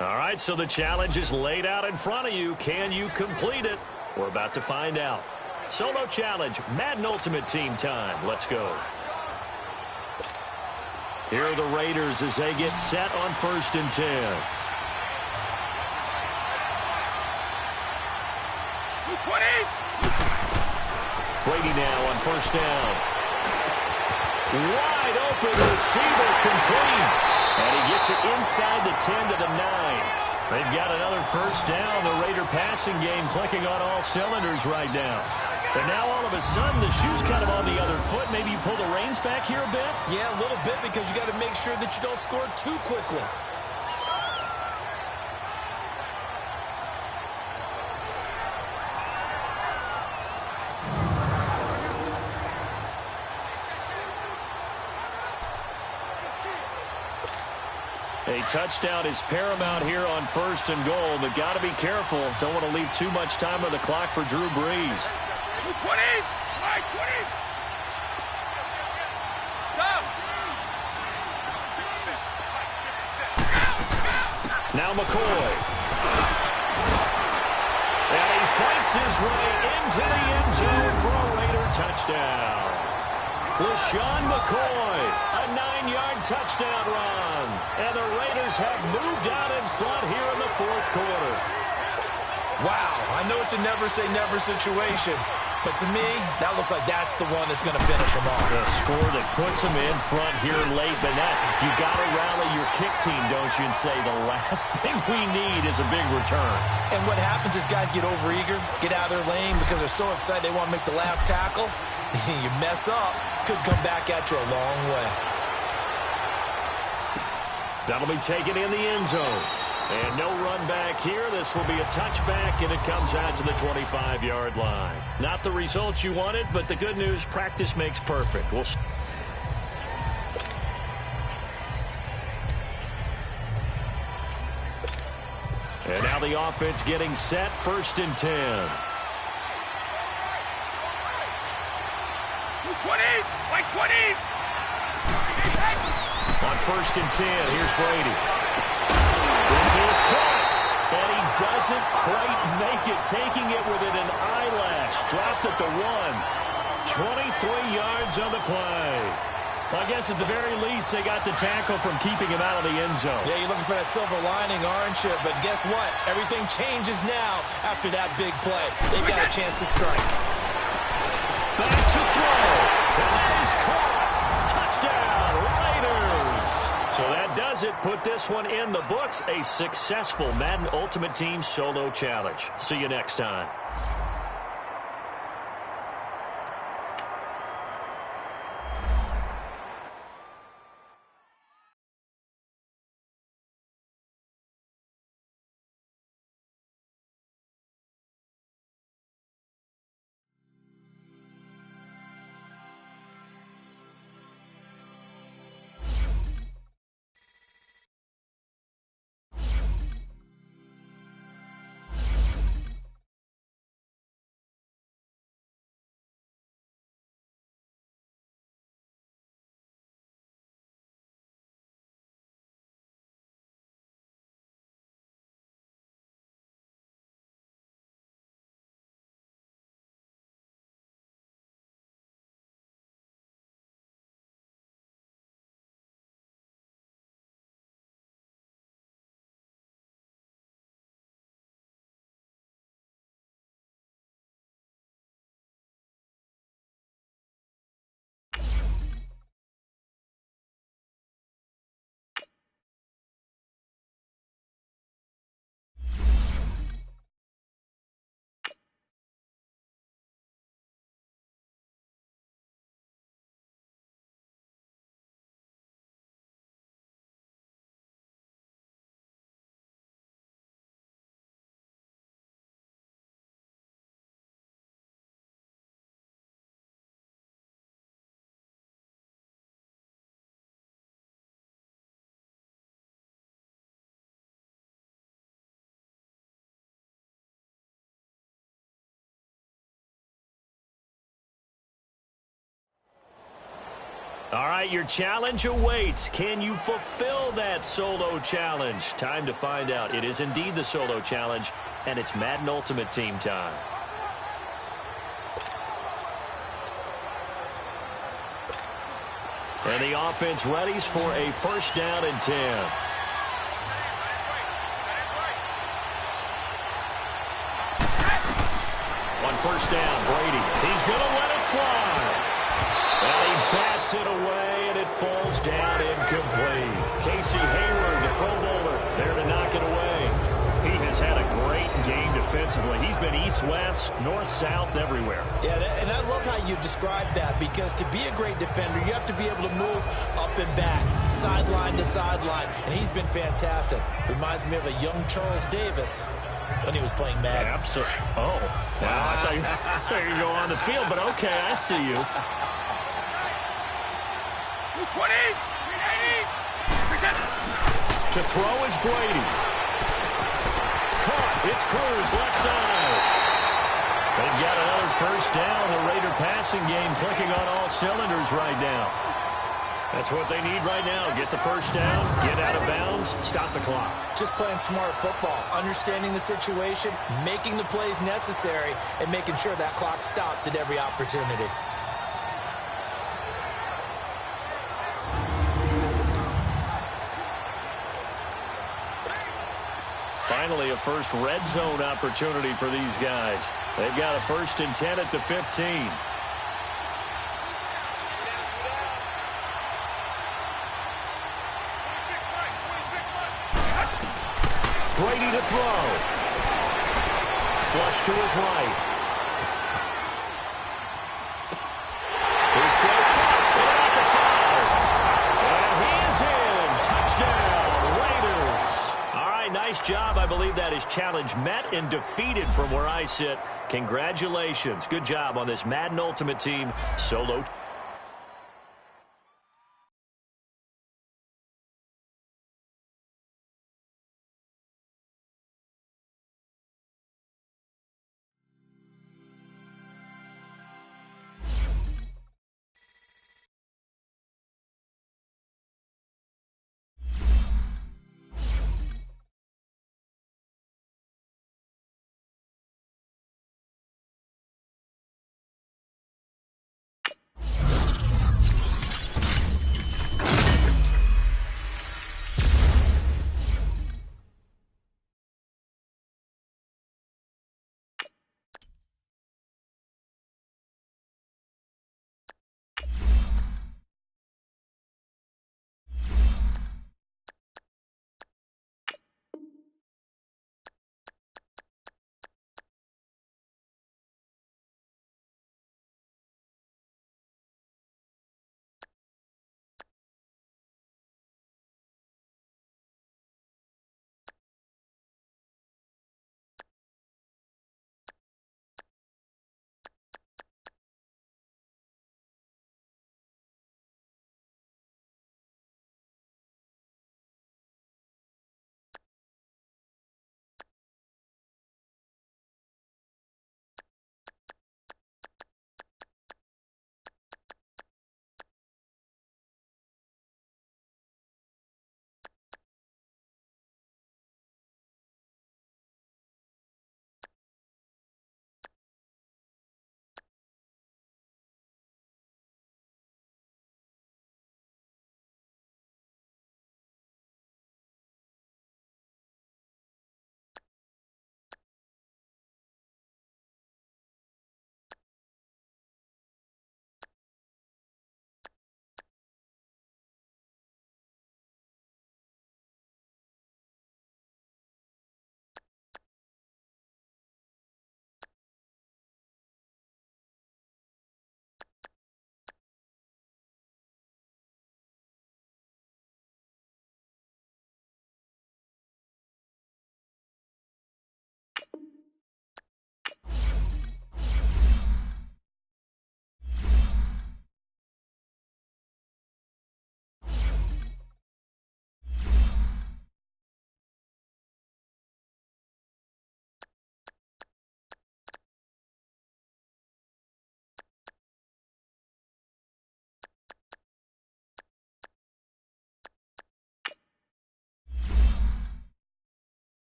All right, so the challenge is laid out in front of you. Can you complete it? We're about to find out. Solo challenge, Madden Ultimate Team time. Let's go. Here are the Raiders as they get set on 1st and 10. Brady now on 1st down. Wide open receiver complete. And he gets it inside the 10 to the 9. They've got another 1st down. The Raider passing game clicking on all cylinders right now. And now all of a sudden the shoe's kind of on the other foot. Maybe you pull the reins back here a bit? Yeah, a little bit, because you got to make sure that you don't score too quickly. A touchdown is paramount here on 1st and goal, but got to be careful. Don't want to leave too much time on the clock for Drew Brees. 20! 20! Stop! Now McCoy. And he fights his way into the end zone for a Raider touchdown. LaShawn McCoy, a 9-yard touchdown run. And the Raiders have moved out in front here in the 4th quarter. Wow, I know it's a never-say-never situation, but to me, that looks like that's the one that's going to finish them off. The score that puts them in front here late, but you got to rally your kick team, don't you, and say the last thing we need is a big return. And what happens is guys get overeager, get out of their lane because they're so excited they want to make the last tackle. You mess up, could come back at you a long way. That'll be taken in the end zone. And no run back here. This will be a touchback, and it comes out to the 25-yard line. Not the results you wanted, but the good news, practice makes perfect. And now the offense getting set, 1st and 10. 20! Like 20! On 1st and 10, here's Brady. This is caught, and he doesn't quite make it, taking it within an eyelash. Dropped at the 1. 23 yards on the play. Well, I guess at the very least, they got the tackle from keeping him out of the end zone. Yeah, you're looking for that silver lining, aren't you? But guess what? Everything changes now after that big play. They've got a chance to strike. Back to throw. And that is caught. Touchdown, Raiders. So that does it. Put this one in the books. A successful Madden Ultimate Team solo challenge. See you next time. All right, your challenge awaits. Can you fulfill that solo challenge? Time to find out. It is indeed the solo challenge, and it's Madden Ultimate Team time. And the offense readies for a first down and 10. On first down, Brady. He's going to let it fly. And he bats it away, and it falls down incomplete. Casey Hayward, the Pro Bowler, there to knock it away. He has had a great game defensively. He's been east-west, north-south, everywhere. Yeah, and I love how you described that, because to be a great defender, you have to be able to move up and back, sideline to sideline, and he's been fantastic. Reminds me of a young Charles Davis when he was playing Madden. Absolutely. Oh, wow. I thought you were going on the field, but okay, I see you. 220, 380, To throw is Brady. Caught. It's Cruz, left side. They've got another first down. The Raider passing game clicking on all cylinders right now. That's what they need right now. Get the first down, get out of bounds, stop the clock. Just playing smart football, understanding the situation, making the plays necessary, and making sure that clock stops at every opportunity. Finally, a first red zone opportunity for these guys. They've got a 1st and 10 at the 15. Brady to throw. Flush to his right. His throw caught. At the 5. And he is in. Touchdown, Raiders. All right, nice job. I believe that is challenge met and defeated from where I sit. Congratulations. Good job on this Madden Ultimate Team solo.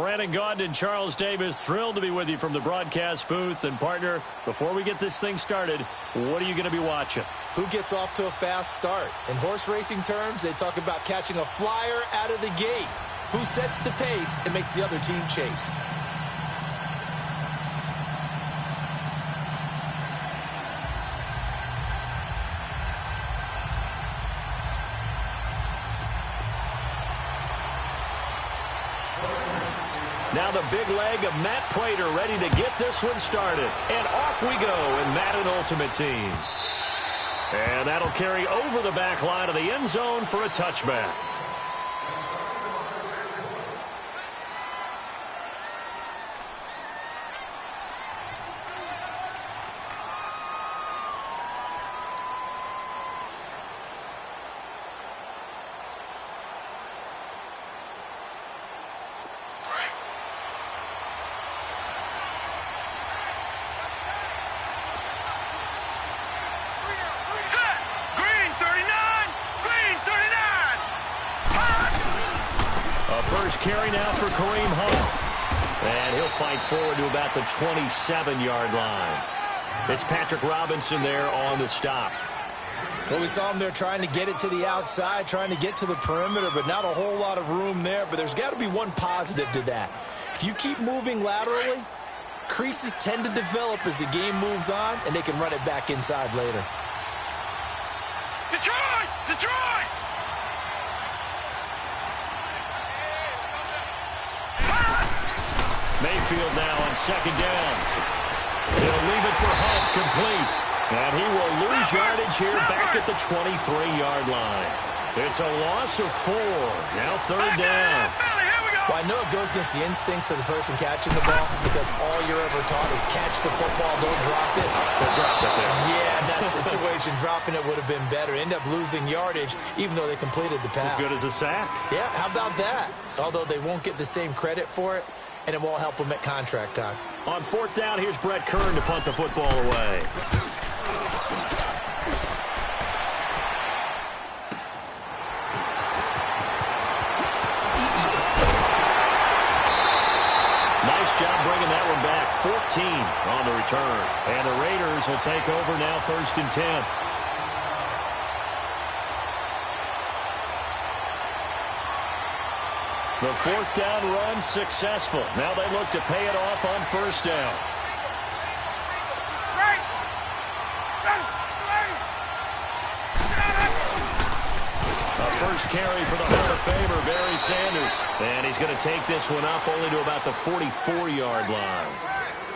Brandon Gaudin and Charles Davis, thrilled to be with you from the broadcast booth. And, partner, before we get this thing started, what are you going to be watching? Who gets off to a fast start? In horse racing terms, they talk about catching a flyer out of the gate. Who sets the pace and makes the other team chase? Now the big leg of Matt Prater ready to get this one started. And off we go in Madden Ultimate Team. And that'll carry over the back line of the end zone for a touchback. First carry now for Kareem Hunt. And he'll fight forward to about the 27-yard line. It's Patrick Robinson there on the stop. Well, we saw him there trying to get it to the outside, trying to get to the perimeter, but not a whole lot of room there. But there's got to be one positive to that. If you keep moving laterally, creases tend to develop as the game moves on, and they can run it back inside later. Detroit! Detroit! Mayfield now on second down. He'll leave it for Hunt, complete. And he will lose yardage here back at the 23-yard line. It's a loss of 4. Now third down. Well, I know it goes against the instincts of the person catching the ball because all you're ever taught is catch the football, don't drop it. But drop it there. Yeah, in that situation, dropping it would have been better. End up losing yardage even though they completed the pass. As good as a sack. Yeah, how about that? Although they won't get the same credit for it, and it won't help them at contract time. On fourth down, here's Brett Kern to punt the football away. Nice job bringing that one back. 14 on the return. And the Raiders will take over now, first and 10. The fourth down run successful. Now they look to pay it off on first down. A first carry for the Hall of Famer, Barry Sanders. And he's going to take this one up only to about the 44-yard line.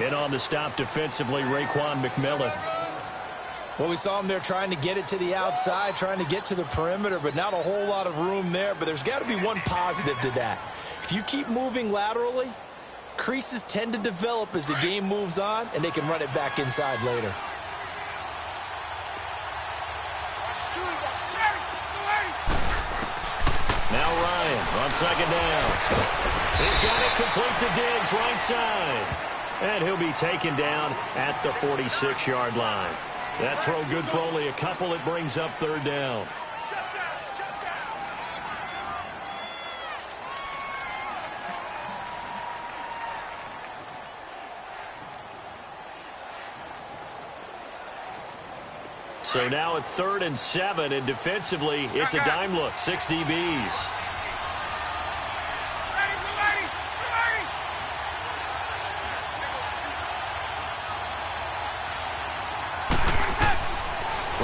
In on the stop defensively, Raekwon McMillan. Well, we saw him there trying to get it to the outside, trying to get to the perimeter, but not a whole lot of room there. But there's got to be one positive to that. If you keep moving laterally, creases tend to develop as the game moves on, and they can run it back inside later. Now Ryan on second down. He's got it complete to Diggs, right side. And he'll be taken down at the 46-yard line. That throw good for only a couple. It brings up third down. So now at 3rd and 7, and defensively, it's a dime look. 6 DBs.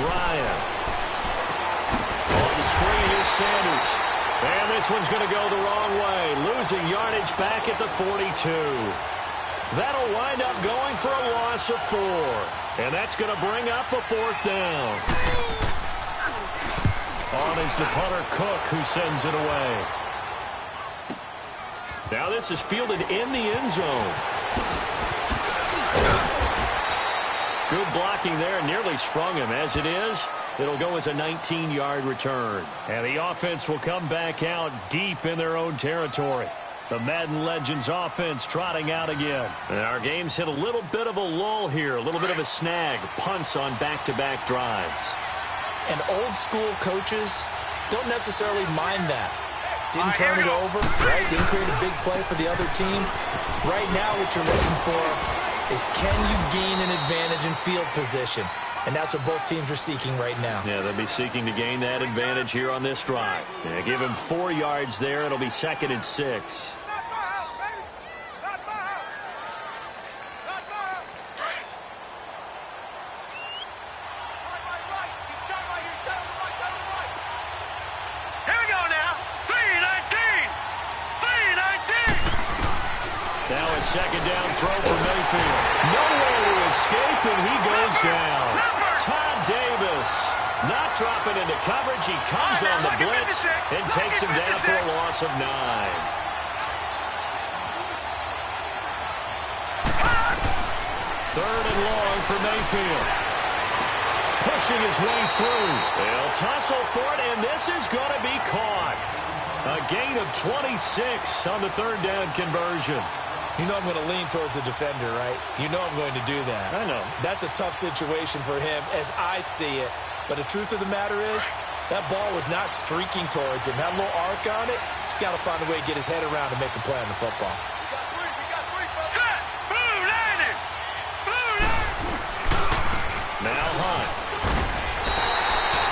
Ryan. On the screen, here's Sanders. And this one's going to go the wrong way. Losing yardage back at the 42. That'll wind up going for a loss of 4. And that's going to bring up a fourth down. On is the punter Cook, who sends it away. Now this is fielded in the end zone. Good blocking there, nearly sprung him. As it is, it'll go as a 19-yard return. And the offense will come back out deep in their own territory. The Madden Legends offense trotting out again. And our game's hit a little bit of a lull here, a little bit of a snag. Punts on back-to-back drives. And old-school coaches don't necessarily mind that. Didn't turn it over, right? Didn't create a big play for the other team. Right now, what you're looking for is, can you gain an advantage in field position? And that's what both teams are seeking right now. Yeah, they'll be seeking to gain that advantage here on this drive. Yeah, give him 4 yards there. It'll be 2nd and 6. Now a 2nd down throw for Mayfield. Nowhere to escape, and he goes down. Todd Davis not dropping into coverage. He comes on the blitz and takes him down for a loss of 9. 3rd and long for Mayfield. Pushing his way through. They'll tussle for it, and this is going to be caught. A gain of 26 on the 3rd down conversion. You know I'm going to lean towards the defender, right? You know I'm going to do that. I know. That's a tough situation for him as I see it. But the truth of the matter is, that ball was not streaking towards him. Had a little arc on it. He's got to find a way to get his head around and make a play on the football. Set! Blue landing! Blue landing! Now Hunt.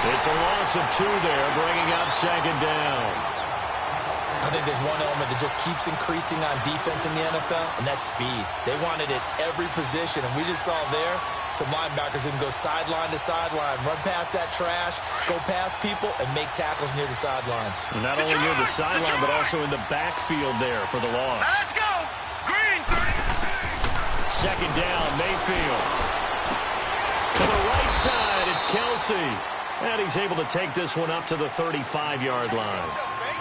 It's a loss of 2 there, bringing up 2nd down. I think there's one element that just keeps increasing on defense in the NFL, and that's speed. They want it at every position, and we just saw there some linebackers that can go sideline to sideline, run past that trash, go past people, and make tackles near the sidelines. And not only near the sideline, but also in the backfield there for the loss. Let's go! Green 30. 2nd down, Mayfield. To the right side, it's Kelsey. And he's able to take this one up to the 35-yard line.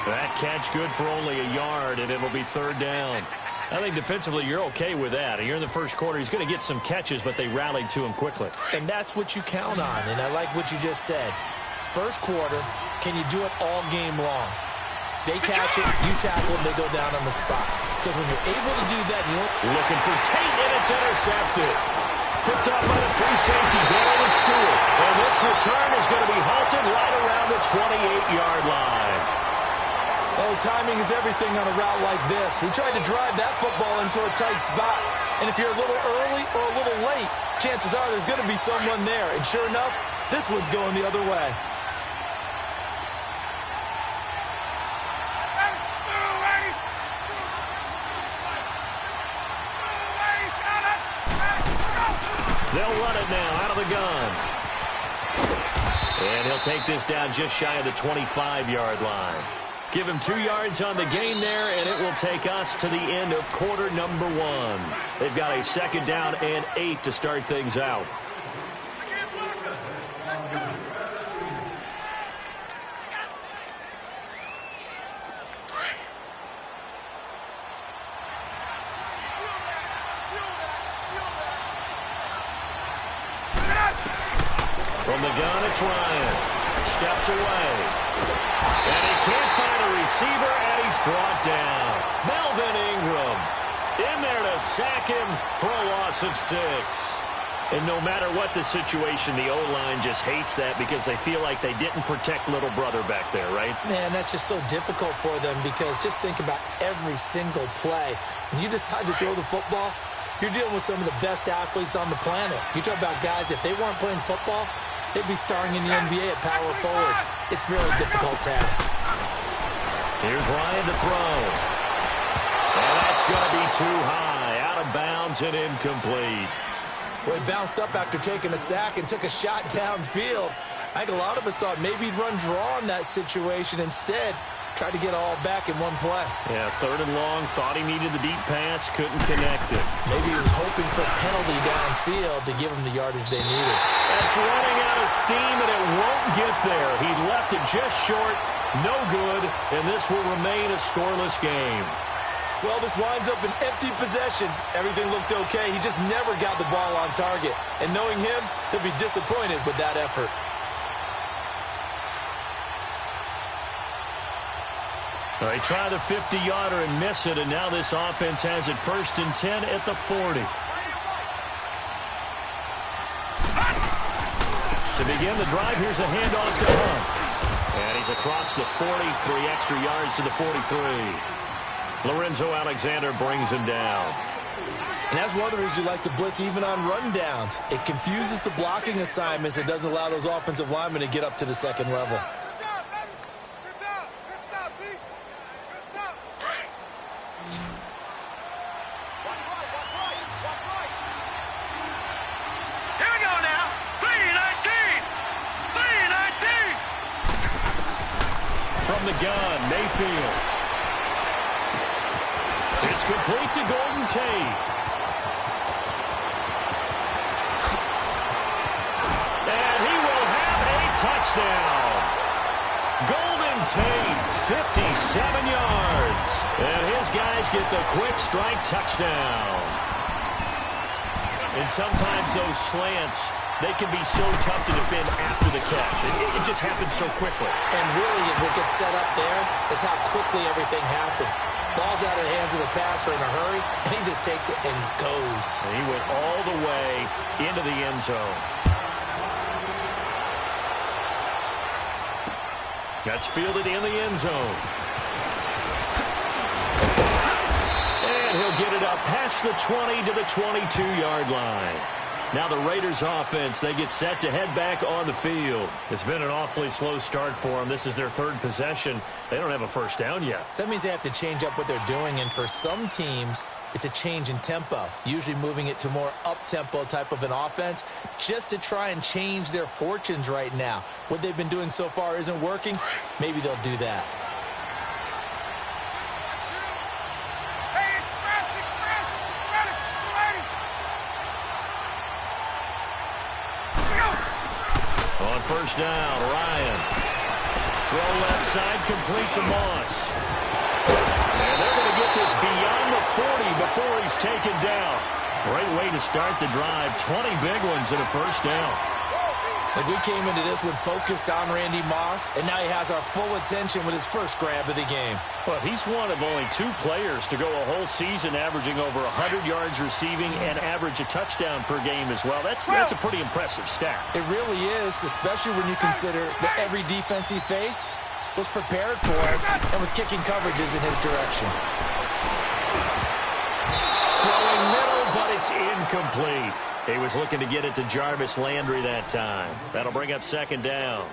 That catch good for only a yard, and it'll be 3rd down. I think defensively you're okay with that. Here in the first quarter, he's going to get some catches, but they rallied to him quickly. And that's what you count on, and I like what you just said. First quarter, can you do it all game long? They catch it, you tackle them, they go down on the spot. Because when you're able to do that, looking for Tate, and it's intercepted. Picked up by the free safety, Darius Stewart. And this return is going to be halted right around the 28-yard line. Oh, timing is everything on a route like this. He tried to drive that football into a tight spot. And if you're a little early or a little late, chances are there's going to be someone there. And sure enough, this one's going the other way. They'll run it now out of the gun. And he'll take this down just shy of the 25-yard line. Give him 2 yards on the gain there, and it will take us to the end of quarter number 1. They've got a 2nd down and 8 to start things out. From the gun, it's Ryan. Steps away. And he can't find a receiver, and he's brought down. Melvin Ingram in there to sack him for a loss of 6. And no matter what the situation, the O-line just hates that because they feel like they didn't protect little brother back there, right? Man, that's just so difficult for them because just think about every single play. When you decide to throw the football, you're dealing with some of the best athletes on the planet. You talk about guys, if they weren't playing football, they'd be starring in the NBA at power forward. It's a really difficult task. Here's Ryan to throw. And that's going to be too high. Out of bounds and incomplete. Well, he bounced up after taking a sack and took a shot downfield. I think a lot of us thought maybe he'd run draw in that situation. Instead, tried to get all back in one play. Yeah, 3rd and long. Thought he needed the deep pass. Couldn't connect it. Maybe he was hoping for a penalty downfield to give him the yardage they needed. That's running out of steam, and it won't get there. He left it just short. No good, and this will remain a scoreless game. Well, this winds up an empty possession. Everything looked okay. He just never got the ball on target. And knowing him, he'll be disappointed with that effort. All right, try the 50-yarder and miss it, and now this offense has it 1st and 10 at the 40. To begin the drive, here's a handoff to Hunt. And he's across the 40, 3 extra yards to the 43. Lorenzo Alexander brings him down. And that's one of the reasons you like to blitz even on rundowns. It confuses the blocking assignments. It doesn't allow those offensive linemen to get up to the second level. Here we go now. 3-19. 3-19. From the gun, Mayfield. It's complete to Golden Tate. And he will have a touchdown. Golden Tate, 57 yards. And his guys get the quick strike touchdown. And sometimes those slants, they can be so tough to defend after the catch. It just happens so quickly. And really, what gets set up there is how quickly everything happens. Ball's out of the hands of the passer in a hurry, and he just takes it and goes. And he went all the way into the end zone. That's fielded in the end zone. And he'll get it up past the 20 to the 22-yard line. Now the Raiders offense, they get set to head back on the field. It's been an awfully slow start for them. This is their third possession. They don't have a first down yet. So that means they have to change up what they're doing, and for some teams, it's a change in tempo, usually moving it to more up-tempo type of an offense just to try and change their fortunes right now. What they've been doing so far isn't working. Maybe they'll do that. On first down, Ryan. Throw left side, complete to Moss. And they're going to get this beyond the 40 before he's taken down. Great way to start the drive. 20 big ones and a first down. Like we came into this one focused on Randy Moss, and now he has our full attention with his first grab of the game. Well, he's one of only 2 players to go a whole season averaging over 100 yards receiving and average a touchdown per game as well. That's a pretty impressive stat. It really is, especially when you consider that every defense he faced was prepared for him and was kicking coverages in his direction. Throwing middle, but it's incomplete. He was looking to get it to Jarvis Landry that time. That'll bring up second down.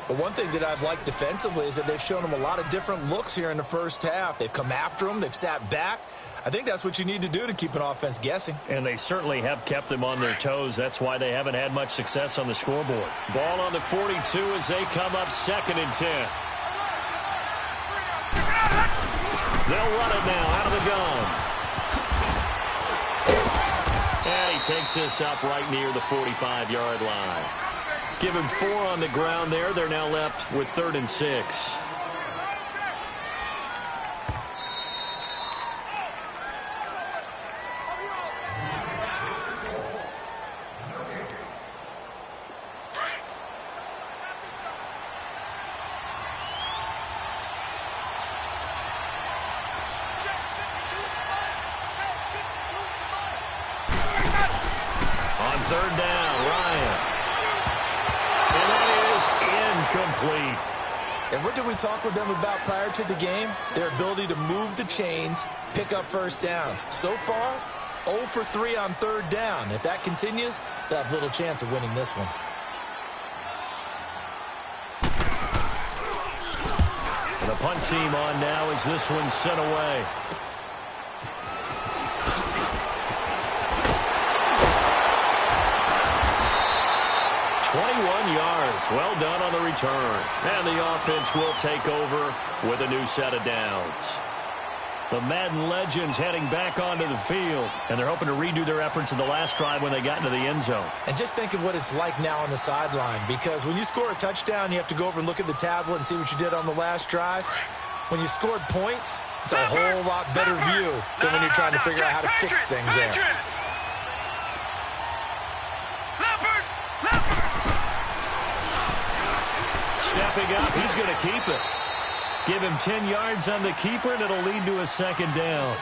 But one thing that I've liked defensively is that they've shown him a lot of different looks here in the first half. They've come after him. They've sat back. I think that's what you need to do to keep an offense guessing. And they certainly have kept them on their toes. That's why they haven't had much success on the scoreboard. Ball on the 42 as they come up 2nd and 10. They'll run it now out of the gun. And he takes this up right near the 45-yard line. Give him 4 on the ground there. They're now left with 3rd and 6. Third down, Ryan. And that is incomplete. And what did we talk with them about prior to the game? Their ability to move the chains, pick up first downs. So far, 0 for 3 on 3rd down. If that continues, they'll have little chance of winning this one. And the punt team on now as this one's sent away. 21 yards. Well done on the return. And the offense will take over with a new set of downs. The Madden legends heading back onto the field. And they're hoping to redo their efforts in the last drive when they got into the end zone. And just think of what it's like now on the sideline. Because when you score a touchdown, you have to go over and look at the tablet and see what you did on the last drive. When you scored points, it's a whole lot better view than when you're trying to figure out how to fix things there. Stepping up, he's going to keep it. Give him 10 yards on the keeper, and it'll lead to a second down.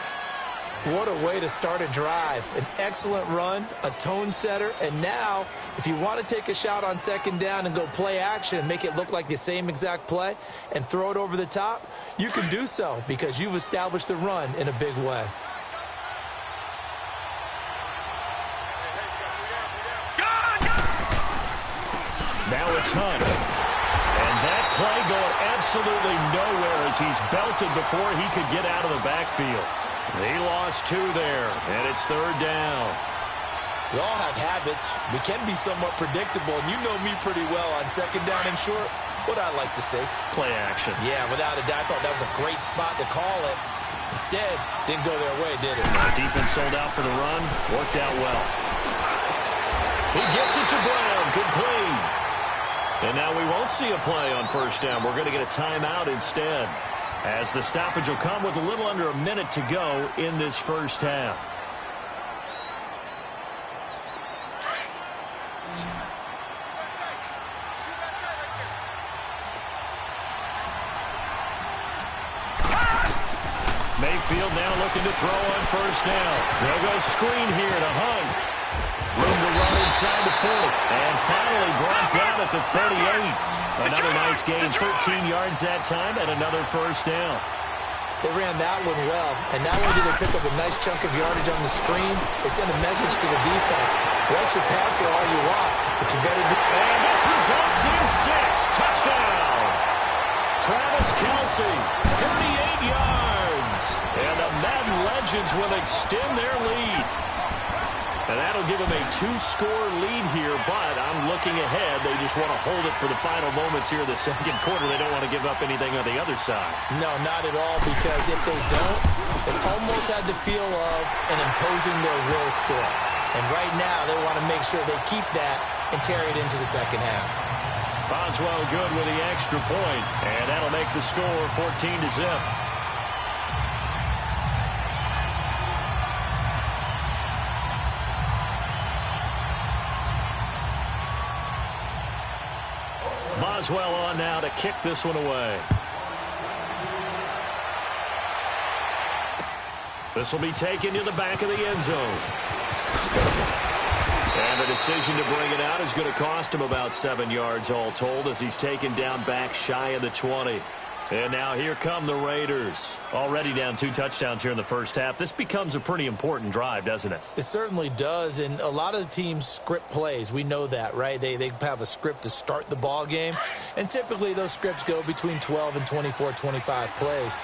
What a way to start a drive. An excellent run, a tone setter, and now, if you want to take a shot on second down and go play action and make it look like the same exact play and throw it over the top, you can do so because you've established the run in a big way. Now it's Hunt. And that play going absolutely nowhere as he's belted before he could get out of the backfield. He lost 2 there, and it's third down. We all have habits. We can be somewhat predictable, and you know me pretty well on second down and short. What I like to say? Play action. Yeah, without a doubt. I thought that was a great spot to call it. Instead, didn't go their way, did it? The defense sold out for the run. Worked out well. He gets it to Brown. Complete. And now we won't see a play on first down. We're going to get a timeout instead, as the stoppage will come with a little under a minute to go in this first half. Mayfield now looking to throw on first down. They'll go screen here to Hunt. Room to run inside the 40. And finally brought down at the 38. Another nice gain, 13 yards that time, and another first down. They ran that one well, and not only did they pick up a nice chunk of yardage on the screen, they sent a message to the defense. Rush the passer all you want, but you better do... And this results in 6. Touchdown! Travis Kelce, 38 yards. And the Madden Legends will extend their lead. And that'll give them a 2-score lead here, but I'm looking ahead. They just want to hold it for the final moments here in the second quarter. They don't want to give up anything on the other side. No, not at all, because if they don't, it almost had the feel of an imposing their will score. And right now, they want to make sure they keep that and carry it into the second half. Boswell good with the extra point, and that'll make the score 14-0. Boswell on now to kick this one away. This will be taken to the back of the end zone. And the decision to bring it out is going to cost him about 7 yards all told, as he's taken down back shy of the 20. And now here come the Raiders. Already down 2 touchdowns here in the first half. This becomes a pretty important drive, doesn't it? It certainly does, and a lot of the teams script plays. We know that, right? They have a script to start the ball game, and typically those scripts go between 12 and 24, 25 plays.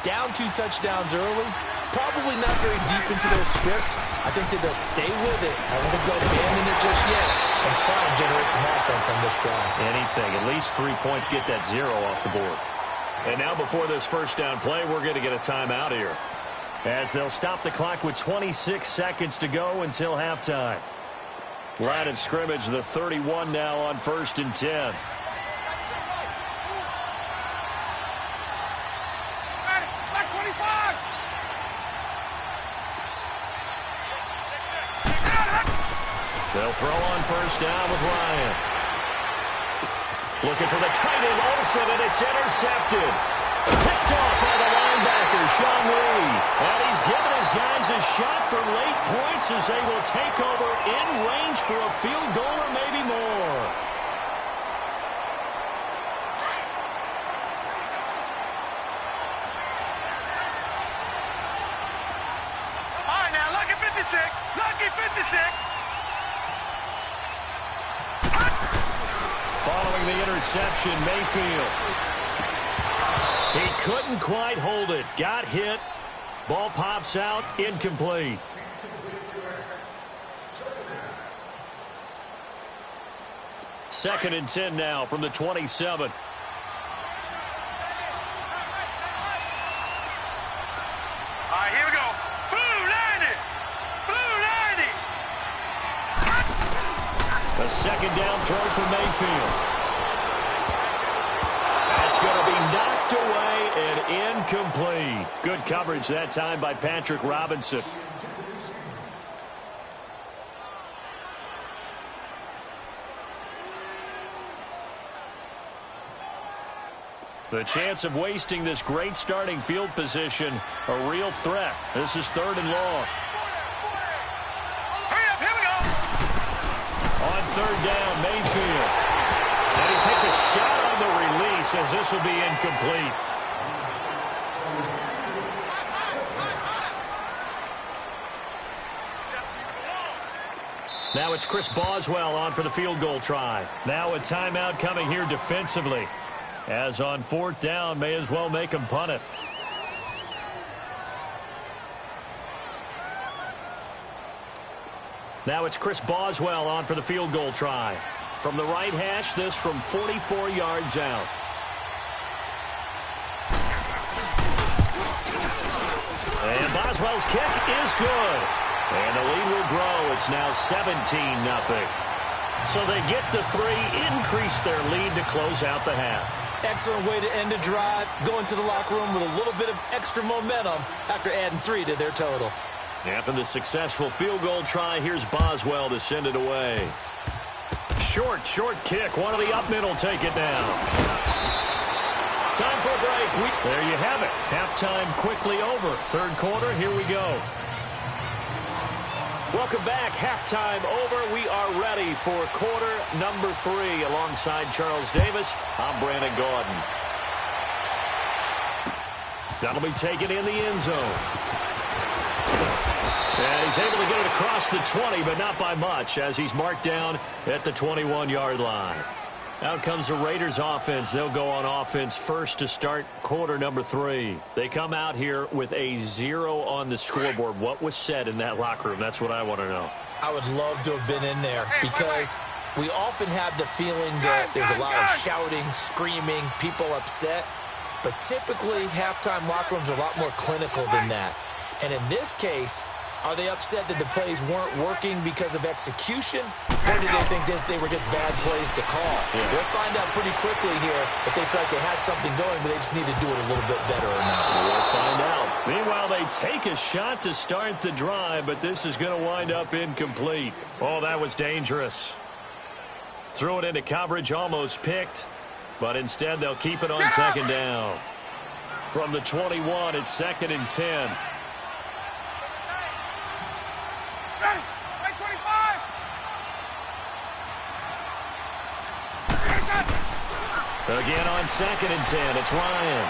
Down 2 touchdowns early, probably not very deep into their script. I think that they'll stay with it. I don't think they'll abandon it just yet and try and generate some offense on this drive. Anything. At least 3 points, get that 0 off the board. And now before this first down play, we're going to get a timeout here, as they'll stop the clock with 26 seconds to go until halftime. Line of scrimmage, the 31 now on 1st and 10. They'll throw on first down with Ryan. Looking for the tight end, Olsen, and it's intercepted. Picked off by the linebacker, Sean Lee. And he's given his guys a shot for late points as they will take over in range for a field goal or maybe more. All right, now, lucky 56. Lucky 56. Following the interception, Mayfield. He couldn't quite hold it. Got hit. Ball pops out. Incomplete. Second and 10 now from the 27. All right, here we go. Blue 90. Blue 90. A second down throw for Mayfield. That's going to be knocked away and incomplete. Good coverage that time by Patrick Robinson. The chance of wasting this great starting field position, a real threat. This is 3rd and long. Hurry up, here we go. On 3rd down, Mayfield. And he takes a shot on the release as this will be incomplete. Now it's Chris Boswell on for the field goal try. Now a timeout coming here defensively. As on 4th down, may as well make him punt it. Now it's Chris Boswell on for the field goal try. From the right hash, this from 44 yards out. And Boswell's kick is good. And the lead will grow. It's now 17-0. So they get the 3, increase their lead to close out the half. Excellent way to end a drive, going to the locker room with a little bit of extra momentum after adding 3 to their total. After the successful field goal try, here's Boswell to send it away. Short kick. One of the up men will take it down. Time for a break. There you have it. Halftime quickly over. 3rd quarter, here we go. Welcome back. Halftime over. We are ready for quarter number 3. Alongside Charles Davis, I'm Brandon Gaudin. That'll be taken in the end zone. And he's able to get it across the 20, but not by much, as he's marked down at the 21-yard line. Out comes the Raiders offense. They'll go on offense first to start quarter number 3. They come out here with a 0 on the scoreboard. What was said in that locker room? That's what I want to know. I would love to have been in there because we often have the feeling that there's a lot of shouting, screaming, people upset. But typically, halftime locker rooms are a lot more clinical than that. And in this case, are they upset that the plays weren't working because of execution? Or do they think they were just bad plays to call? Yeah. We'll find out pretty quickly here if they feel like they had something going, but they just need to do it a little bit better or not. We'll find out. Meanwhile, they take a shot to start the drive, but this is going to wind up incomplete. Oh, that was dangerous. Threw it into coverage, almost picked, but instead they'll keep it on 2nd down. From the 21, it's 2nd and 10. Again on 2nd and 10, it's Ryan.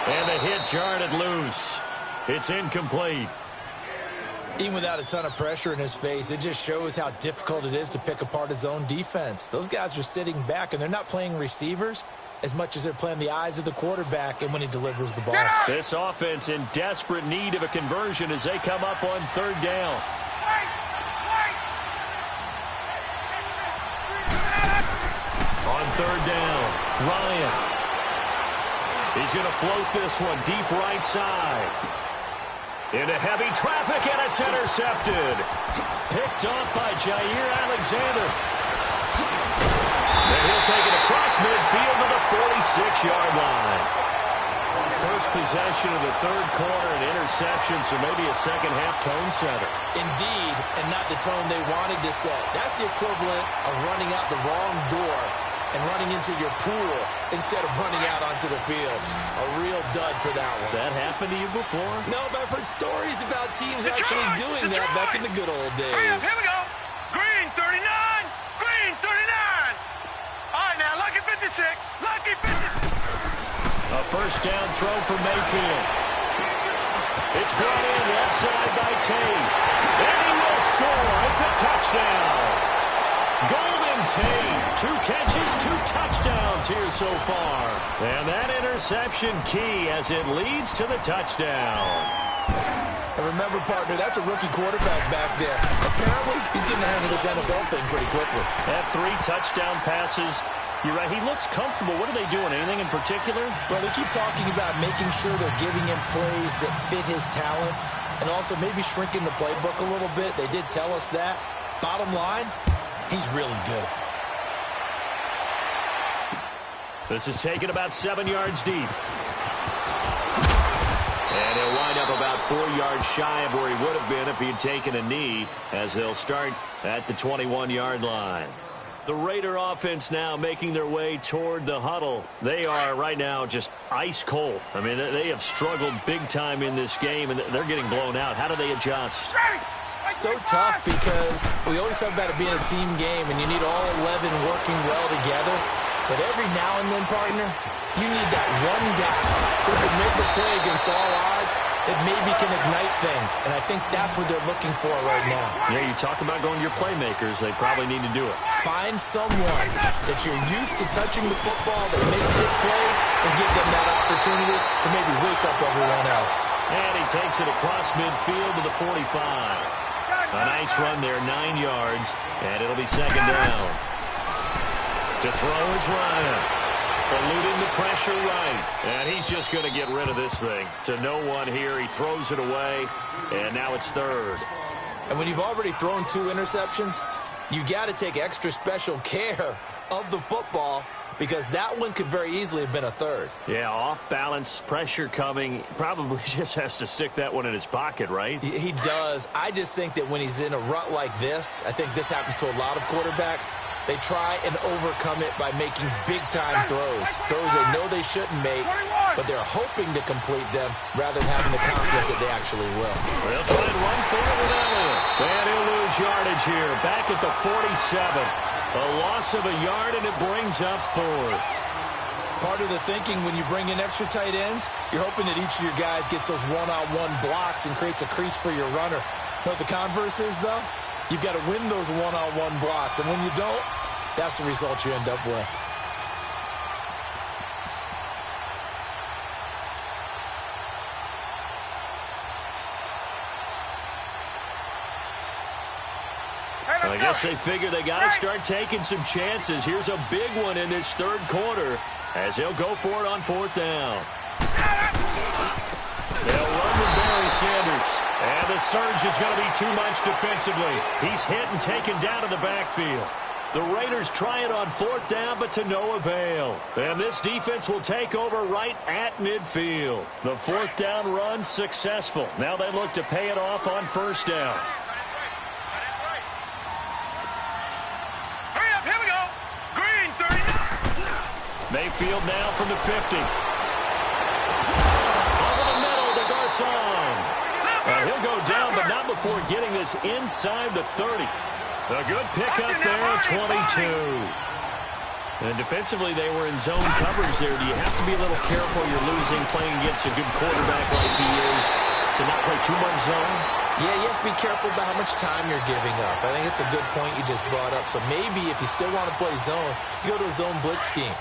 And the hit jarred it loose. It's incomplete. Even without a ton of pressure in his face, it just shows how difficult it is to pick apart his own defense. Those guys are sitting back, and they're not playing receivers as much as they're playing the eyes of the quarterback and when he delivers the ball. This offense in desperate need of a conversion as they come up on 3rd down. On 3rd down, Ryan. He's going to float this one deep right side. Into heavy traffic, and it's intercepted. Picked off by Jair Alexander. And he'll take it across midfield to the 46-yard line. First possession of the 3rd quarter, an interception, so maybe a second-half tone setter. Indeed, and not the tone they wanted to set. That's the equivalent of running out the wrong door and running into your pool instead of running out onto the field. A real dud for that one. Has that happened to you before? No, but I've heard stories about teams actually doing that back in the good old days. Hurry up, here we go. Green 39. Green 39. All right, now, lucky 56. Lucky 56. A first down throw for Mayfield. It's brought in left side by Tate. And he will score. It's a touchdown. Golden Tate, 2 catches, 2 touchdowns here so far. And that interception key as it leads to the touchdown. And remember, partner, that's a rookie quarterback back there. Apparently, he's getting to handle this NFL thing pretty quickly. Had 3 touchdown passes. You're right, he looks comfortable. What are they doing? Anything in particular? Well, they keep talking about making sure they're giving him plays that fit his talents and also maybe shrinking the playbook a little bit. They did tell us that. Bottom line, he's really good. This is taken about 7 yards deep. And he'll wind up about 4 yards shy of where he would have been if he had taken a knee, as they'll start at the 21-yard line. The Raider offense now making their way toward the huddle. They are right now just ice cold. I mean, they have struggled big time in this game, and they're getting blown out. How do they adjust? So tough because we always talk about it being a team game, and you need all 11 working well together. But every now and then, partner, you need that one guy who can make a play against all odds that maybe can ignite things. And I think that's what they're looking for right now. Yeah, you talk about going to your playmakers. They probably need to do it. Find someone that you're used to touching the football that makes big plays and give them that opportunity to maybe wake up everyone else. And he takes it across midfield to the 45. A nice run there, 9 yards, and it'll be second down. To throw is Ryan. Eluding the pressure right. And he's just going to get rid of this thing. To no one here. He throws it away. And now it's third. And when you've already thrown 2 interceptions, you got to take extra special care of the football because that one could very easily have been a third. Yeah, off balance, pressure coming. Probably just has to stick that one in his pocket, right? He does. I just think that when he's in a rut like this, I think this happens to a lot of quarterbacks, they try and overcome it by making big-time throws. Throws they know they shouldn't make, but they're hoping to complete them rather than having the confidence that they actually will. They'll try and run for it with Elliott. And he'll lose yardage here. Back at the 47. A loss of a yard, and it brings up fourth. Part of the thinking when you bring in extra tight ends, you're hoping that each of your guys gets those one-on-one blocks and creates a crease for your runner. You know what the converse is, though? You've got to win those one-on-one blocks, and when you don't, that's the result you end up with. I guess they figure they got to start taking some chances. Here's a big one in this third quarter as he'll go for it on fourth down. They'll run with Barry Sanders. And the surge is going to be too much defensively. He's hit and taken down to the backfield. The Raiders try it on fourth down, but to no avail. And this defense will take over right at midfield. The fourth down run successful. Now they look to pay it off on first down. Mayfield now from the 50. Over the middle to Garcon. He'll go down, but not before getting this inside the 30. A good pickup there at 22. And defensively, they were in zone coverage there. Do you have to be a little careful? You're losing, playing against a good quarterback like he is, to not play too much zone? Yeah, you have to be careful about how much time you're giving up. I think it's a good point you just brought up. So maybe if you still want to play zone, you go to a zone blitz scheme.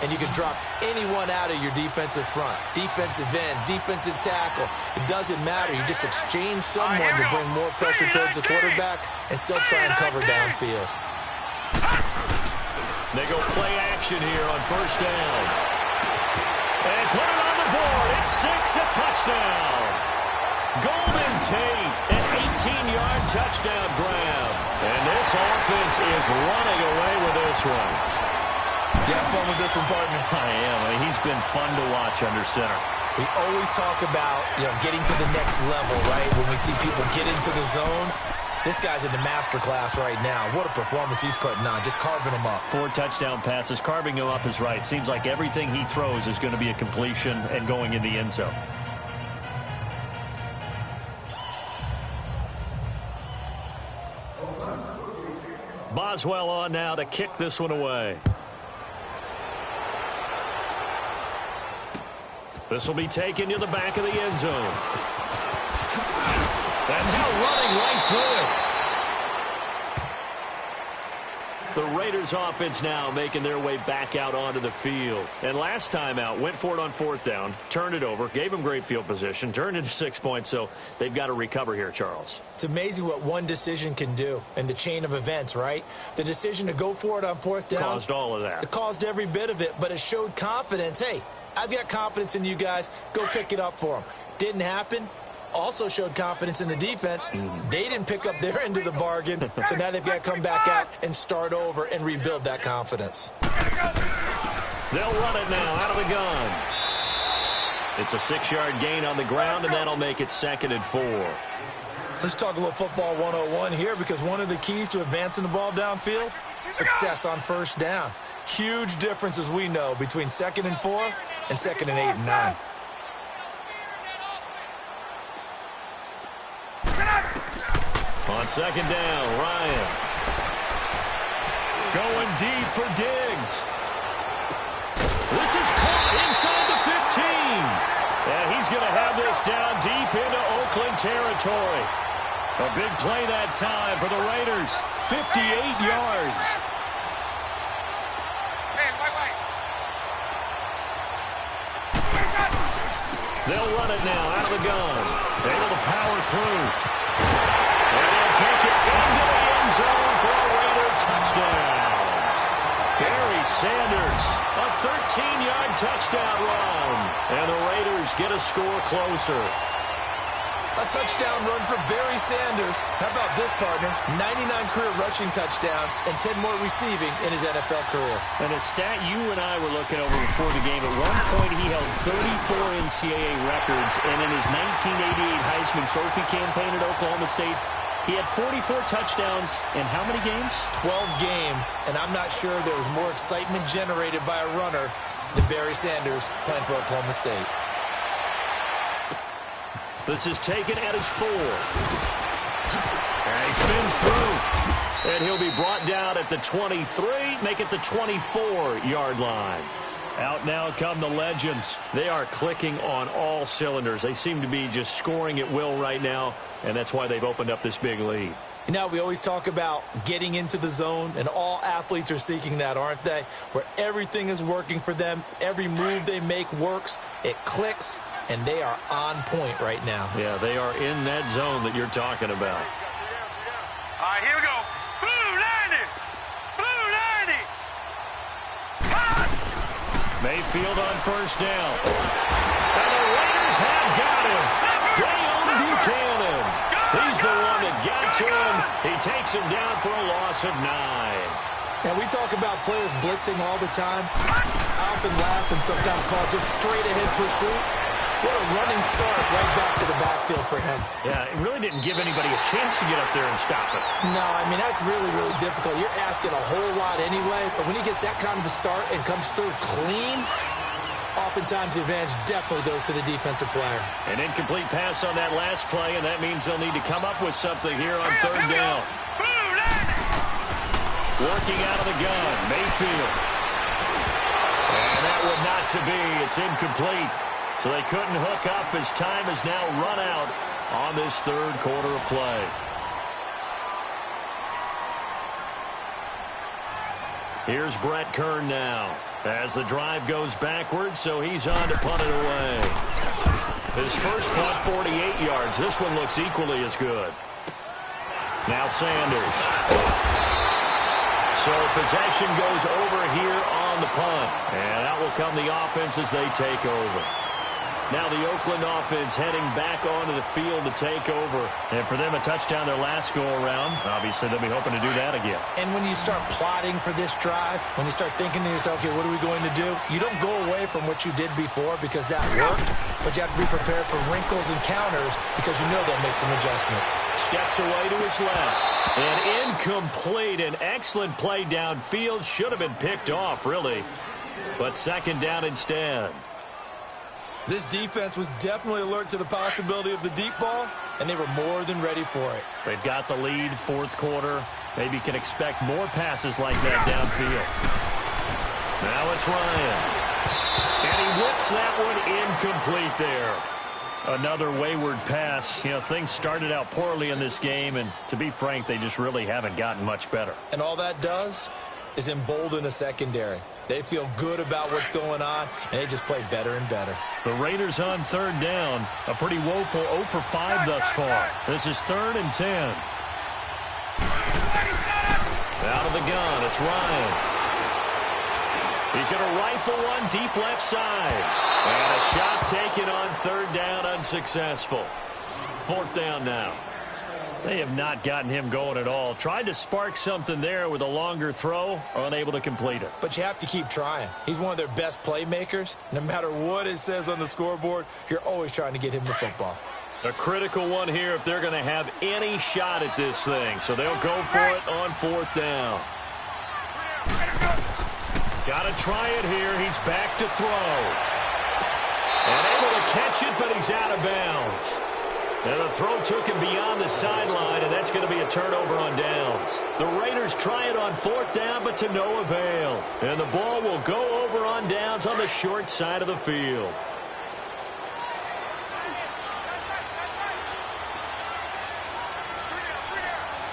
And you can drop anyone out of your defensive front. Defensive end, defensive tackle. It doesn't matter. You just exchange someone to bring more pressure towards the quarterback and still try and cover downfield. They go play action here on first down. And put it on the board. It's 6, a touchdown. Golden Tate, an 18-yard touchdown grab. And this offense is running away with this one. You have fun with this one, partner? I am. I mean, he's been fun to watch under center. We always talk about, getting to the next level, right? When we see people get into the zone, this guy's in the master class right now. What a performance he's putting on, just carving them up. 4 touchdown passes. Carving him up is right. Seems like everything he throws is going to be a completion and going in the end zone. Boswell on now to kick this one away. This will be taken to the back of the end zone. And now running right through it. The Raiders offense now making their way back out onto the field. And last time out, went for it on fourth down, turned it over, gave them great field position, turned into 6 points, so they've got to recover here, Charles. It's amazing what one decision can do in the chain of events, right? The decision to go for it on fourth down. Caused all of that. It caused every bit of it, but it showed confidence. Hey, I've got confidence in you guys. Go pick it up for them. Didn't happen. Also showed confidence in the defense. They didn't pick up their end of the bargain, so now they've got to come back out and start over and rebuild that confidence. They'll run it now out of the gun. It's a 6-yard gain on the ground, and that'll make it 2nd and 4. Let's talk a little football 101 here, because one of the keys to advancing the ball downfield success on first down. Huge difference, as we know, between 2nd and 4 and 2nd and 8 and 9. On 2nd down, Ryan. Going deep for Diggs. This is caught inside the 15. And he's going to have this down deep into Oakland territory. A big play that time for the Raiders. 58 yards. They'll run it now out of the gun. Able to power through. And they'll take it into the end zone for a Raider touchdown. Barry Sanders, a 13-yard touchdown run. And the Raiders get a score closer. A touchdown run for Barry Sanders. How about this, partner? 99 career rushing touchdowns and 10 more receiving in his NFL career. And a stat you and I were looking over before the game, at one point he held 34 NCAA records, and in his 1988 Heisman Trophy campaign at Oklahoma State, he had 44 touchdowns in how many games? 12 games, and I'm not sure there was more excitement generated by a runner than Barry Sanders playing for Oklahoma State. This is taken at his 4. And he spins through. And he'll be brought down at the 23, make it the 24-yard line. Out now come the Legends. They are clicking on all cylinders. They seem to be just scoring at will right now, and that's why they've opened up this big lead. You know, we always talk about getting into the zone, and all athletes are seeking that, aren't they? Where everything is working for them, every move they make works, it clicks, and they are on point right now. Yeah, they are in that zone that you're talking about. All right, here we go. Blue 90. Blue 90. Cut. Mayfield on first down. And the Raiders have got him. Dale Buchanan. He's the one that got to him. He takes him down for a loss of 9. Now, we talk about players blitzing all the time. I often laugh and sometimes call it just straight-ahead pursuit. What a running start right back to the backfield for him. Yeah, it really didn't give anybody a chance to get up there and stop it. No, I mean, that's really, really difficult. You're asking a whole lot anyway, but when he gets that kind of a start and comes through clean, oftentimes the advantage definitely goes to the defensive player. An incomplete pass on that last play, and that means they'll need to come up with something here on 3rd down. Working out of the gun, Mayfield. And that one not to be. It's incomplete. So they couldn't hook up as time has now run out on this 3rd quarter of play. Here's Brett Kern now as the drive goes backwards, so he's on to punt it away. His first punt, 48 yards. This one looks equally as good. Now Sanders. So possession goes over here on the punt. And out will come the offense as they take over. Now the Oakland offense heading back onto the field to take over. And for them, a touchdown their last go-around. Obviously, they'll be hoping to do that again. And when you start plotting for this drive, when you start thinking to yourself, okay, what are we going to do? You don't go away from what you did before because that worked, but you have to be prepared for wrinkles and counters because you know they'll make some adjustments. Steps away to his left. And incomplete. An excellent play downfield. Should have been picked off, really. But 2nd down instead. This defense was definitely alert to the possibility of the deep ball, and they were more than ready for it. They've got the lead, 4th quarter. Maybe can expect more passes like that downfield. Now it's Ryan. And he whips that one incomplete there. Another wayward pass. You know, things started out poorly in this game, and to be frank, they just really haven't gotten much better. And all that does is embolden a secondary. They feel good about what's going on, and they just play better and better. The Raiders on 3rd down. A pretty woeful 0 for 5 thus far. This is 3rd and 10. Out of the gun, it's Ryan. He's going to rifle one deep left side. And a shot taken on 3rd down, unsuccessful. 4th down now. They have not gotten him going at all. Tried to spark something there with a longer throw, unable to complete it. But you have to keep trying. He's one of their best playmakers. No matter what it says on the scoreboard, you're always trying to get him the football. A critical one here if they're going to have any shot at this thing. So they'll go for it on 4th down. to try it here. He's back to throw. And able to catch it, but he's out of bounds. And the throw took him beyond the sideline, and that's going to be a turnover on downs. The Raiders try it on 4th down, but to no avail. And the ball will go over on downs on the short side of the field.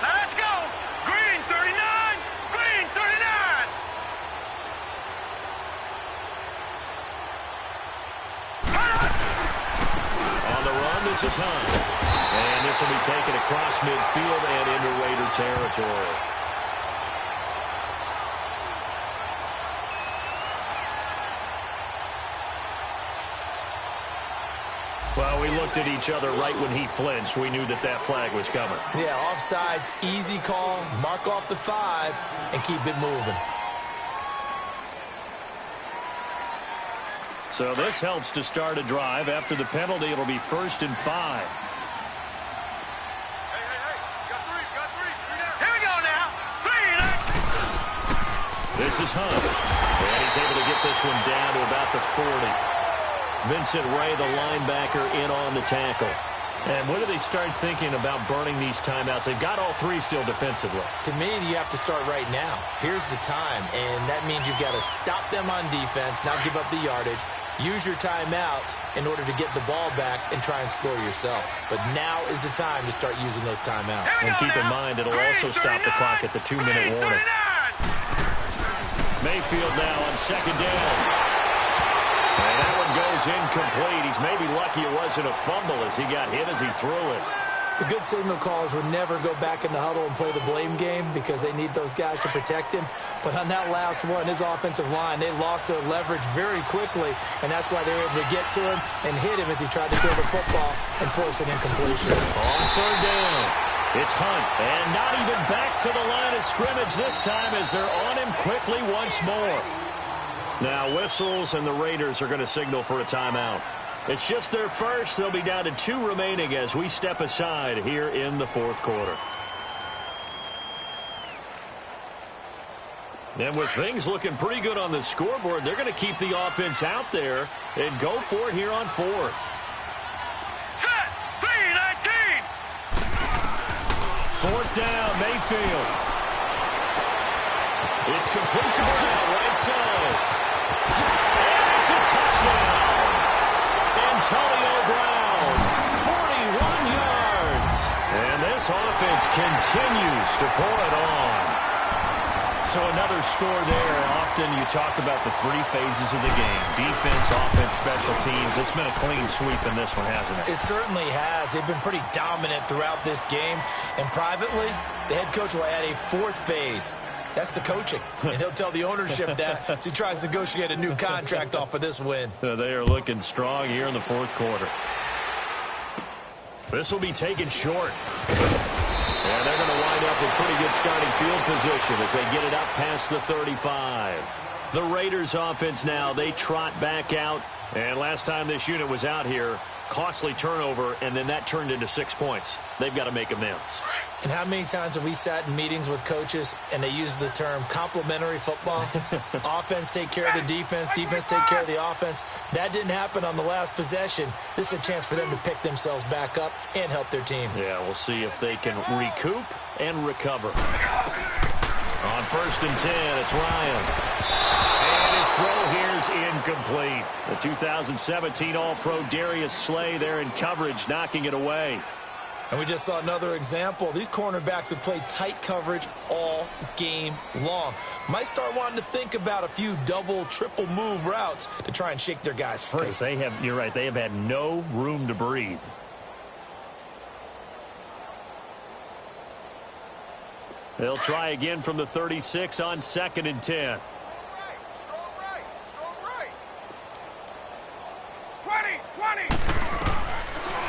Let's go. Green 39. Green 39. On the run, this is Hunt. And this will be taken across midfield and into Raider territory. Well, we looked at each other right when he flinched. We knew that that flag was coming. Yeah, offsides, easy call, mark off the 5, and keep it moving. So this helps to start a drive. After the penalty, it'll be 1st and 5. Here we go now. Green. This is Hunt. And he's able to get this one down to about the 40. Vincent Ray, the linebacker, in on the tackle. And when do they start thinking about burning these timeouts? They've got all 3 still defensively. To me, you have to start right now. Here's the time, and that means you've got to stop them on defense, not give up the yardage, use your timeouts in order to get the ball back and try and score yourself. But now is the time to start using those timeouts. And keep in mind, it'll also stop the clock at the 2-minute warning. Mayfield now on 2nd down. And that one goes incomplete. He's maybe lucky it wasn't a fumble as he got hit as he threw it. The good signal callers would never go back in the huddle and play the blame game because they need those guys to protect him. But on that last one, his offensive line, they lost their leverage very quickly, and that's why they were able to get to him and hit him as he tried to throw the football and force an incompletion. On 3rd down, it's Hunt, and not even back to the line of scrimmage this time as they're on him quickly once more. Now whistles, and the Raiders are going to signal for a timeout. It's just their first. They'll be down to 2 remaining as we step aside here in the 4th quarter. And with things looking pretty good on the scoreboard, they're going to keep the offense out there and go for it here on 4th. Set. 3-19. 4th down, Mayfield. It's complete to Brown, right side. And it's a touchdown. Antonio Brown, 41 yards. And this offense continues to pour it on. So another score there. Often you talk about the 3 phases of the game. Defense, offense, special teams. It's been a clean sweep in this one, hasn't it? It certainly has. They've been pretty dominant throughout this game. And privately, the head coach will add a 4th phase. That's the coaching. And he'll tell the ownership that as he tries to negotiate a new contract off of this win. They are looking strong here in the 4th quarter. This will be taken short. And they're going to wind up with pretty good starting field position as they get it up past the 35. The Raiders offense now, they trot back out. And last time this unit was out here, costly turnover, and then that turned into 6 points. They've got to make amends. And how many times have we sat in meetings with coaches and they use the term complementary football? Offense take care of the defense, defense take care of the offense. That didn't happen on the last possession. This is a chance for them to pick themselves back up and help their team. Yeah, we'll see if they can recoup and recover. On 1st and 10, it's Ryan. And his throw here is incomplete. The 2017 All-Pro Darius Slay there in coverage, knocking it away. And we just saw another example. These cornerbacks have played tight coverage all game long. Might start wanting to think about a few double, triple move routes to try and shake their guys free. Because they have, you're right, they have had no room to breathe. They'll try again from the 36 on 2nd and 10. Strong right. 20.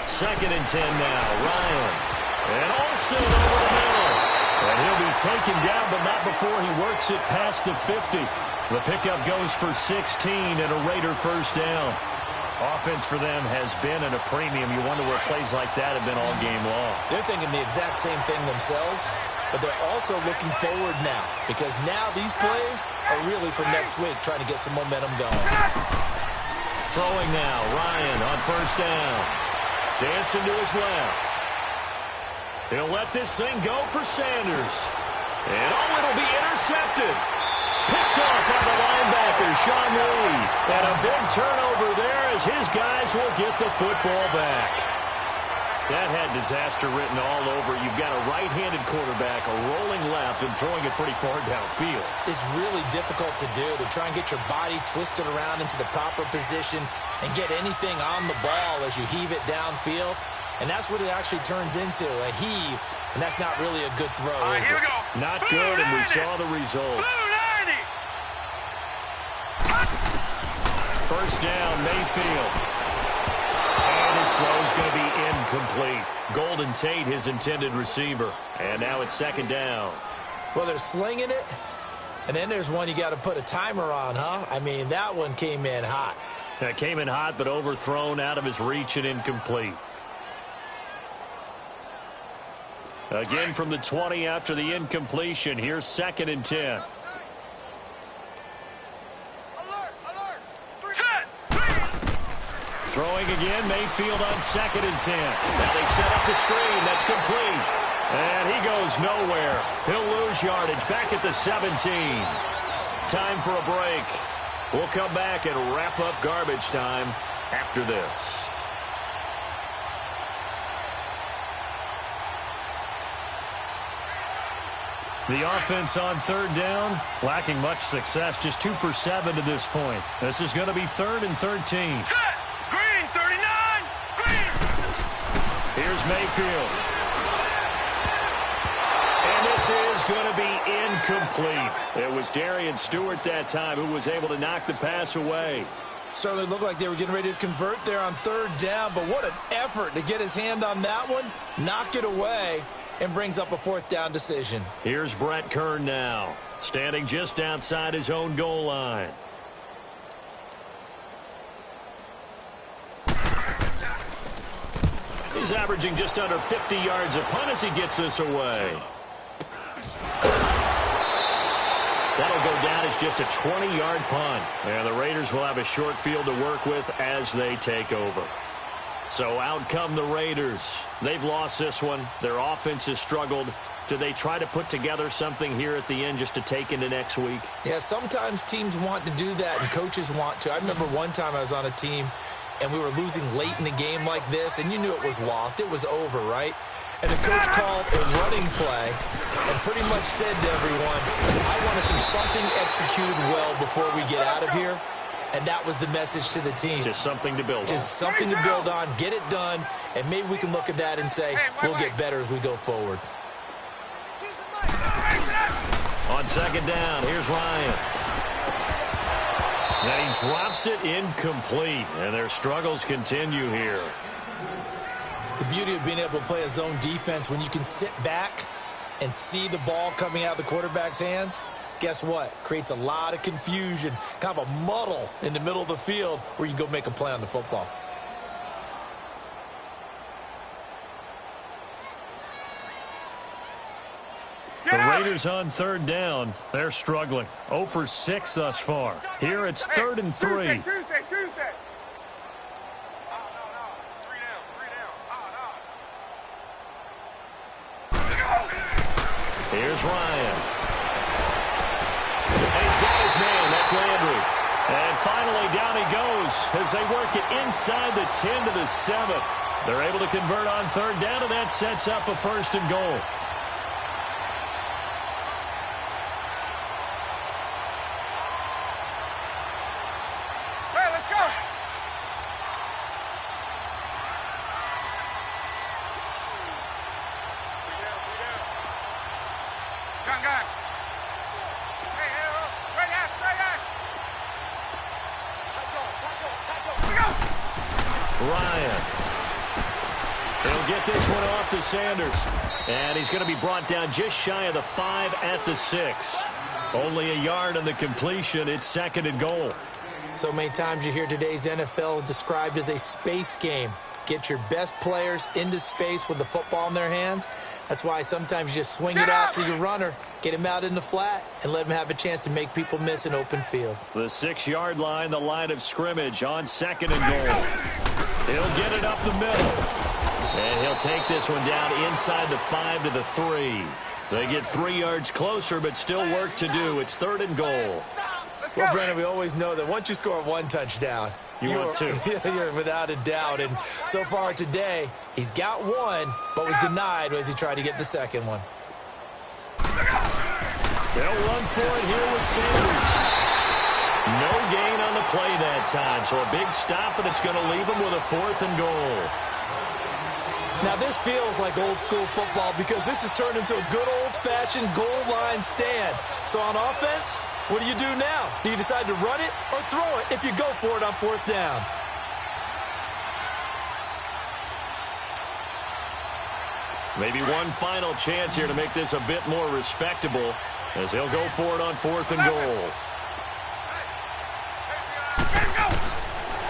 2nd and 10 now. Ryan. And Olsen over the middle. And he'll be taken down, but not before he works it past the 50. The pickup goes for 16 and a Raider 1st down. Offense for them has been at a premium. You wonder where plays like that have been all game long. They're thinking the exact same thing themselves. but they're also looking forward now because now these plays are really for next week, trying to get some momentum going. Throwing now, Ryan on first down. Dancing to his left. He'll let this thing go for Sanders. And it'll be intercepted. Picked off by the linebacker, Sean Lee. And a big turnover there as his guys will get the football back. That had disaster written all over. You've got a right-handed quarterback, a rolling left, and throwing it pretty far downfield. It's really difficult to do, to try and get your body twisted around into the proper position and get anything on the ball as you heave it downfield. And that's what it actually turns into, a heave. And that's not really a good throw, is Here it? we go. Not good, and we saw the result. Blue 90. First down, Mayfield. And his throw's going to be incomplete. Golden Tate, his intended receiver. And now it's second down. Well, they're slinging it, and then there's one you got to put a timer on, huh? I mean, that one came in hot. That came in hot, but overthrown, out of his reach, and incomplete. Again from the 20 after the incompletion. Here's 2nd and 10. Throwing again, Mayfield on 2nd and 10. Now they set up the screen. That's complete. And he goes nowhere. He'll lose yardage back at the 17. Time for a break. We'll come back and wrap up garbage time after this. The offense on 3rd down, lacking much success, just 2 for 7 to this point. This is going to be 3rd and 13. Set. Green 39. Green. Here's Mayfield. And this is going to be incomplete. It was Darian Stewart that time who was able to knock the pass away. Certainly looked like they were getting ready to convert there on 3rd down, but what an effort to get his hand on that one, knock it away, and brings up a 4th down decision. Here's Brett Kern now, standing just outside his own goal line. He's averaging just under 50 yards a punt as he gets this away. That'll go down as just a 20-yard punt. And the Raiders will have a short field to work with as they take over. So out come the Raiders. They've lost this one. Their offense has struggled. Do they try to put together something here at the end just to take into next week? Yeah, sometimes teams want to do that and coaches want to. I remember one time I was on a team and we were losing late in the game like this, and you knew it was lost. It was over, right? And the coach called a running play and pretty much said to everyone, I want to see something executed well before we get out of here. And that was the message to the team. Just something to build on. Just something to build on, get it done, and maybe we can look at that and say, we'll get better as we go forward. On 2nd down, here's Ryan. And he drops it incomplete, and their struggles continue here. The beauty of being able to play a zone defense, when you can sit back and see the ball coming out of the quarterback's hands, guess what? Creates a lot of confusion, kind of a muddle in the middle of the field where you can go make a play on the football. The Raiders on 3rd down. They're struggling. 0 for 6 thus far. Here it's 3rd and 3. Tuesday. Here's Ryan. And he's got his man. That's Landry. And finally down he goes as they work it inside the 10 to the 7. They're able to convert on 3rd down, and that sets up a 1st and goal. Ryan. He'll get this one off to Sanders. And he's going to be brought down just shy of the 5 at the 6. Only a yard on the completion. It's 2nd and goal. So many times you hear today's NFL described as a space game. get your best players into space with the football in their hands. That's why sometimes you just swing it out to your runner, get him out in the flat, and let him have a chance to make people miss an open field. The 6-yard line, the line of scrimmage on 2nd and goal. He'll get it up the middle. And he'll take this one down inside the 5 to the 3. They get 3 yards closer, but still work to do. It's 3rd and goal. Well, Brandon, we always know that once you score 1 touchdown, want 2. You're without a doubt. And so far today, he's got 1, but was denied as he tried to get the 2nd one. They'll run for it here with Sanders. No gain on the play that time, so a big stop, and it's going to leave him with a 4th and goal. Now, this feels like old-school football because this has turned into a good old-fashioned goal line stand. So on offense, what do you do now? Do you decide to run it or throw it if you go for it on 4th down? Maybe one final chance here to make this a bit more respectable as they'll go for it on 4th and goal.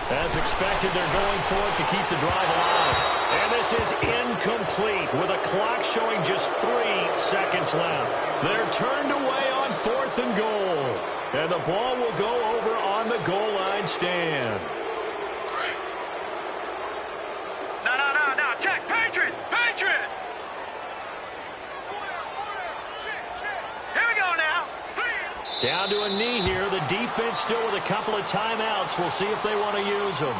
As expected, they're going for it to keep the drive alive. And this is incomplete with a clock showing just 3 seconds left. They're turned away on 4th and goal. And the ball will go over on the goal line stand. No. Check. Patriot. Here we go now. Down to a knee here. The defense still with a couple of timeouts. We'll see if they want to use them.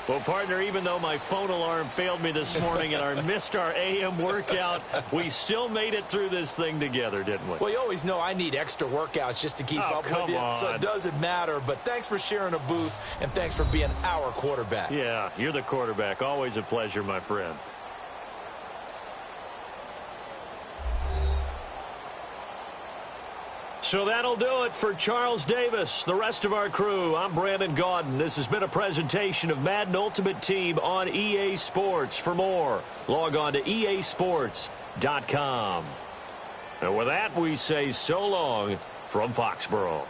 Well, partner, even though my phone alarm failed me this morning and I missed our AM workout, we still made it through this thing together, didn't we? Well, you always know I need extra workouts just to keep up with you, so it doesn't matter. But thanks for sharing a booth, and thanks for being our quarterback. Yeah, you're the quarterback. Always a pleasure, my friend. So that'll do it for Charles Davis, the rest of our crew. I'm Brandon Gaudin. This has been a presentation of Madden Ultimate Team on EA Sports. For more, log on to easports.com. And with that, we say so long from Foxborough.